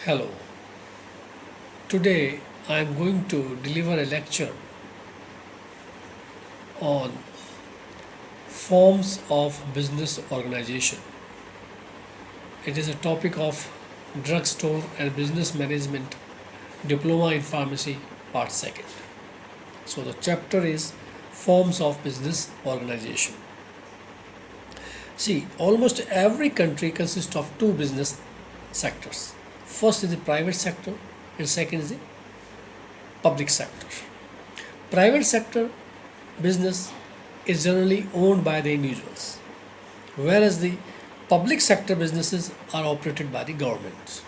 Hello. Today I am going to deliver a lecture on forms of business organization. It is a topic of drugstore and business management diploma in pharmacy part 2nd. So the chapter is forms of business organization. See, almost every country consists of two business sectors. First is the private sector and second is the public sector. Private sector business is generally owned by the individuals, whereas the public sector businesses are operated by the governments.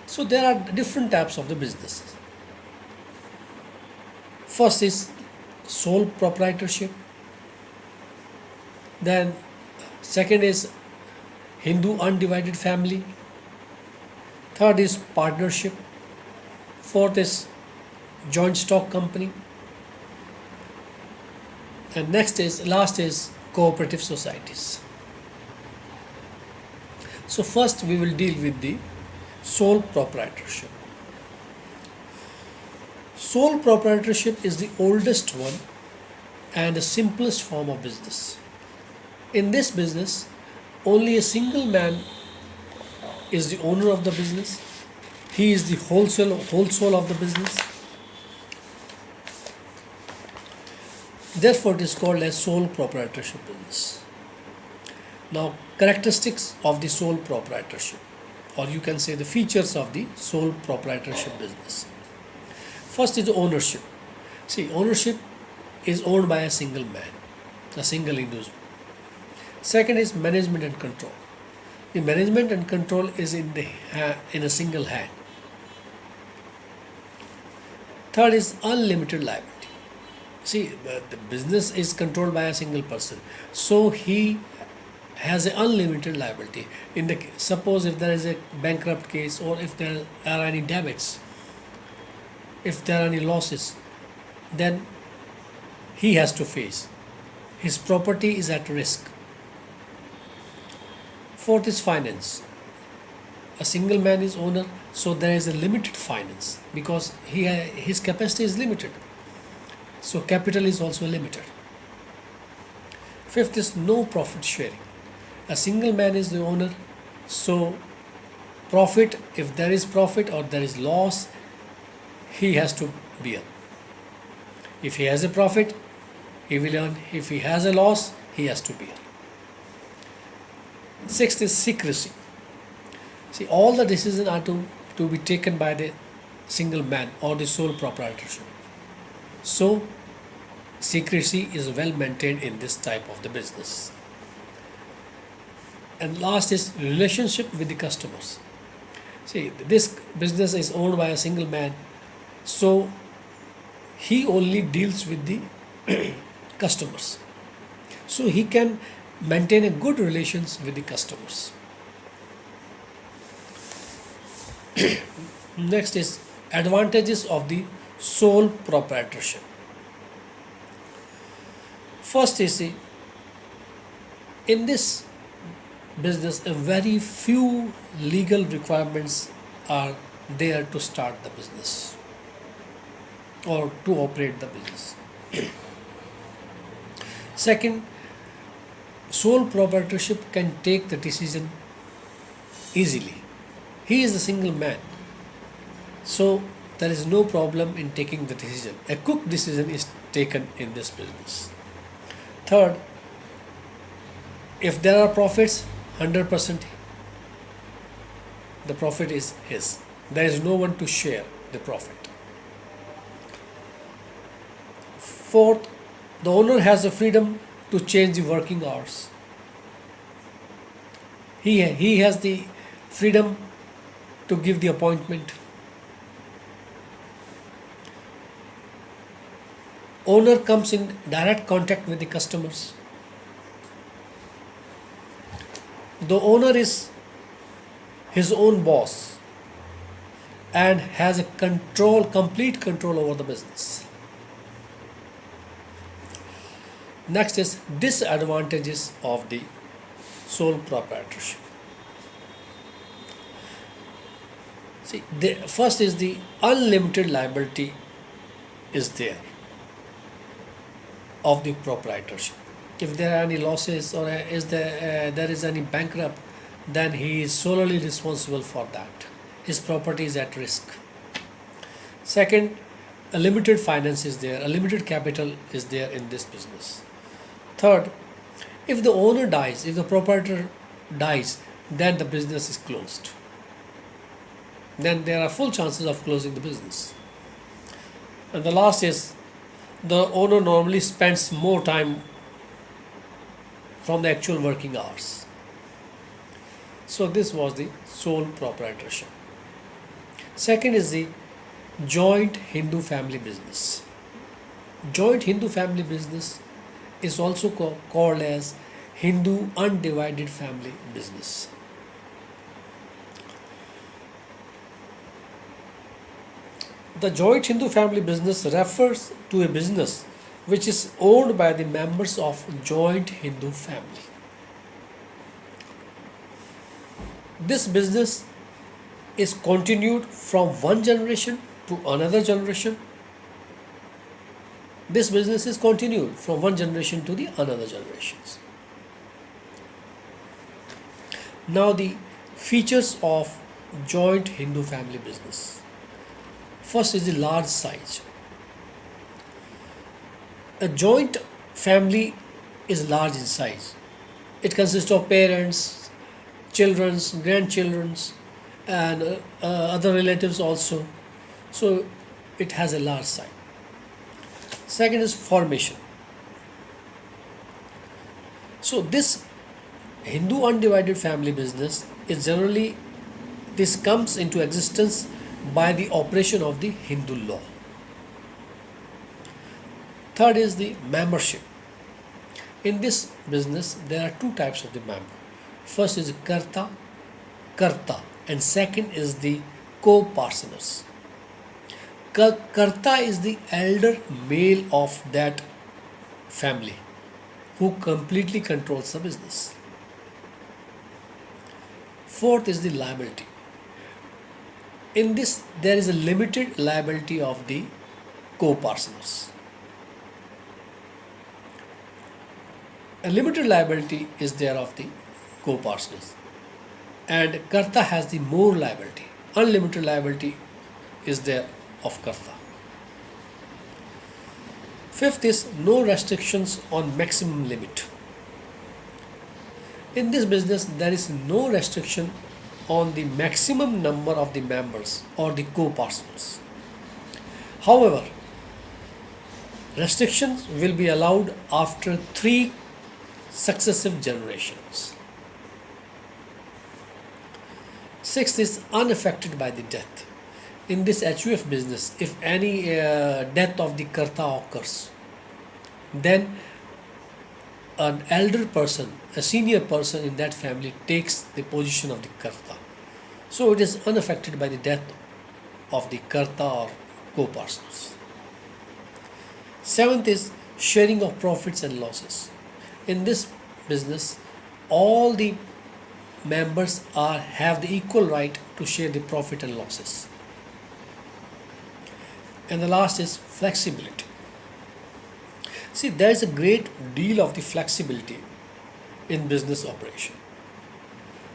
So there are different types of the businesses. First is sole proprietorship, then second is Hindu undivided family, third is partnership, fourth is joint stock company, and last is cooperative societies. So first we will deal with the sole proprietorship. Sole proprietorship is the oldest one and the simplest form of business. In this business, only a single man is the owner of the business. He is the whole soul of the business. Therefore, it is called as sole proprietorship business. Now, characteristics of the sole proprietorship, or you can say the features of the sole proprietorship business. First is ownership. See, ownership is owned by a single man, a single individual. Second is management and control. The management and control is in a single hand. Third is unlimited liability. See, the business is controlled by a single person, so he has an unlimited liability. Suppose if there is a bankrupt case, or if there are any debits, if there are any losses, then he has to face. His property is at risk. Fourth is finance. A single man is owner, so there is a limited finance because his capacity is limited. So capital is also limited. Fifth is no profit sharing. A single man is the owner, so profit, if there is profit or there is loss, he has to bear. If he has a profit, he will earn. If he has a loss, he has to bear. Sixth is secrecy. See, all the decisions are to be taken by the single man or the sole proprietorship. So, secrecy is well maintained in this type of the business. And last is relationship with the customers. See, this business is owned by a single man, so he only deals with the customers. So he can maintain a good relations with the customers. Next is advantages of the sole proprietorship. First is, see, in this business a very few legal requirements are there to start the business or to operate the business. Second, sole proprietorship can take the decision easily. He is a single man, so there is no problem in taking the decision. A quick decision is taken in this business. Third, if there are profits, 100% the profit is his. There is no one to share the profit. Fourth, the owner has the freedom to change the working hours. He has the freedom to give the appointment. Owner comes in direct contact with the customers. The owner is his own boss and has a complete control over the business. Next is disadvantages of the sole proprietorship. See, the first is the unlimited liability is there of the proprietorship. If there are any losses or there is any bankrupt, then he is solely responsible for that. His property is at risk. Second, a limited finance is there, a limited capital is there in this business. Third, if the owner dies, if the proprietor dies, then the business is closed. Then there are full chances of closing the business. And the last is the owner normally spends more time from the actual working hours. So this was the sole proprietorship. Second is the joint Hindu family business. Joint Hindu family business is also called as Hindu undivided family business. The joint Hindu family business refers to a business which is owned by the members of joint Hindu family. This business is continued from one generation to another generation. This business is continued from one generation to the another generations. Now the features of joint Hindu family business. First is the large size. A joint family is large in size. It consists of parents, children, grandchildren, and other relatives also. So it has a large size. Second is formation. So this Hindu undivided family business is generally, this comes into existence by the operation of the Hindu law. Third is the membership. In this business, there are two types of the member. First is karta, and second is the co-partners. Karta is the elder male of that family who completely controls the business. Fourth is the liability. In this, there is a limited liability of the co-partners. A limited liability is there of the co-partners, and Karta has the more liability. Unlimited liability is there of Karta. Fifth is no restrictions on maximum limit. In this business, there is no restriction on the maximum number of the members or the co-partners. However, restrictions will be allowed after 3 successive generations. Sixth is unaffected by the death. In this HUF business, if any death of the Karta occurs, then an elder person, a senior person in that family takes the position of the Karta. So it is unaffected by the death of the Karta or co-partners. Seventh is sharing of profits and losses. In this business, all the members have the equal right to share the profit and losses. And the last is flexibility. See, there is a great deal of the flexibility in business operation.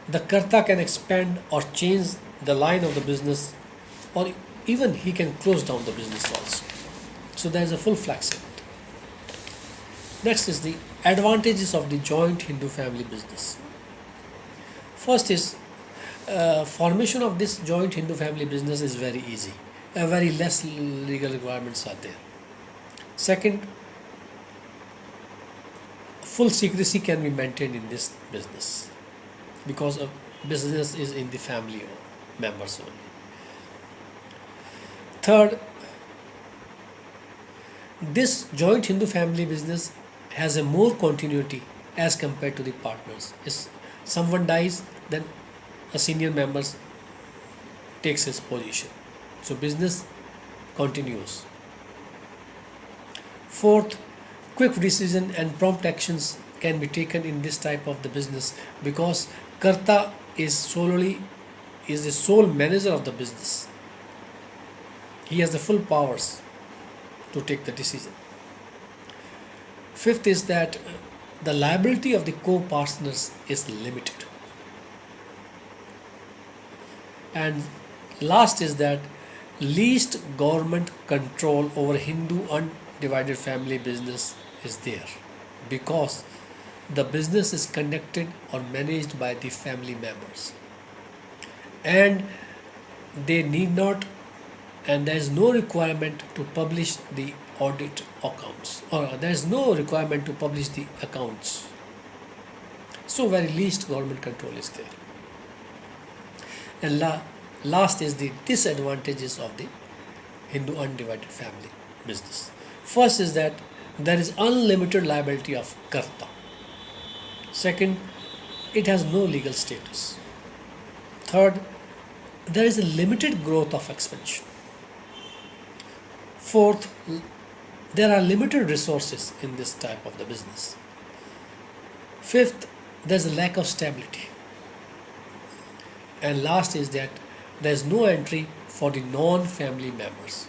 The Karta can expand or change the line of the business, or even he can close down the business also. So there is a full flexibility. Next is the advantages of the joint Hindu family business. First is formation of this joint Hindu family business is very easy. Very less legal requirements are there. Second, full secrecy can be maintained in this business because of business is in the family members only. Third, this joint Hindu family business has a more continuity as compared to the partners. If someone dies, then a senior member takes his position. So business continues. Fourth, quick decision and prompt actions can be taken in this type of the business because Karta is solely is the sole manager of the business. He has the full powers to take the decision. Fifth is that the liability of the co-partners is limited. And last is that least government control over Hindu undivided family business is there, because the business is conducted or managed by the family members, and they need not, and there is no requirement to publish the audit accounts, or there is no requirement to publish the accounts. So very least government control is there. And last is the disadvantages of the Hindu undivided family business. First is that there is unlimited liability of karta. Second, it has no legal status. Third, there is a limited growth of expansion. Fourth, there are limited resources in this type of the business. Fifth, there is a lack of stability. And last is that there is no entry for the non-family members.